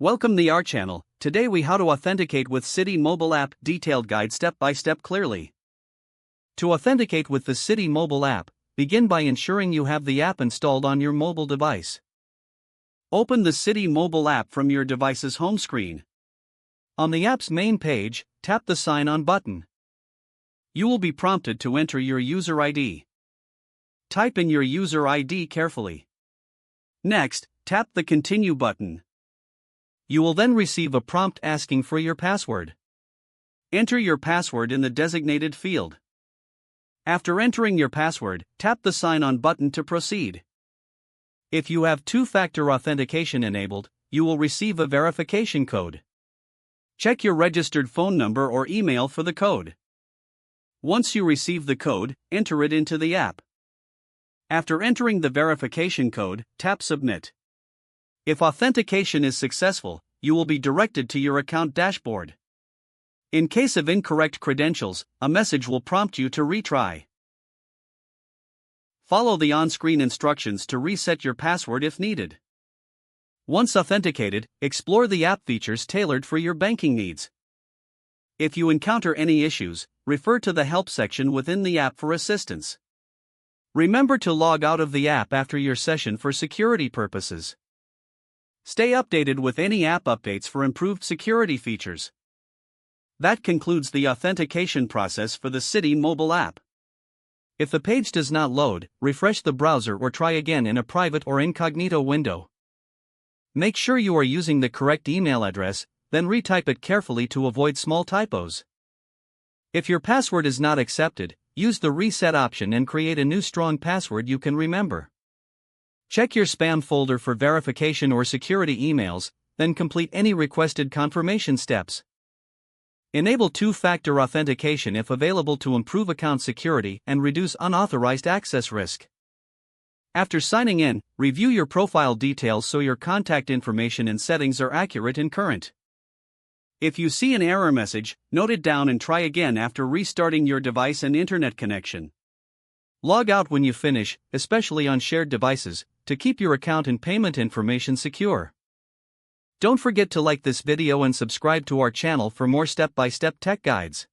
Welcome to our channel. Today we how to authenticate with Citi Mobile App, detailed guide step by step clearly. To authenticate with the Citi Mobile App, begin by ensuring you have the app installed on your mobile device. Open the Citi Mobile App from your device's home screen. On the app's main page, tap the Sign On button. You will be prompted to enter your user ID. Type in your user ID carefully. Next, tap the Continue button. You will then receive a prompt asking for your password. Enter your password in the designated field. After entering your password, tap the Sign On button to proceed. If you have two-factor authentication enabled, you will receive a verification code. Check your registered phone number or email for the code. Once you receive the code, enter it into the app. After entering the verification code, tap Submit. If authentication is successful, you will be directed to your account dashboard. In case of incorrect credentials, a message will prompt you to retry. Follow the on-screen instructions to reset your password if needed. Once authenticated, explore the app features tailored for your banking needs. If you encounter any issues, refer to the help section within the app for assistance. Remember to log out of the app after your session for security purposes. Stay updated with any app updates for improved security features. That concludes the authentication process for the Citi Mobile App. If the page does not load, refresh the browser or try again in a private or incognito window. Make sure you are using the correct email address, then retype it carefully to avoid small typos. If your password is not accepted, use the reset option and create a new strong password you can remember. Check your spam folder for verification or security emails, then complete any requested confirmation steps. Enable two-factor authentication if available to improve account security and reduce unauthorized access risk. After signing in, review your profile details so your contact information and settings are accurate and current. If you see an error message, note it down and try again after restarting your device and internet connection. Log out when you finish, especially on shared devices, to keep your account and payment information secure. Don't forget to like this video and subscribe to our channel for more step-by-step tech guides.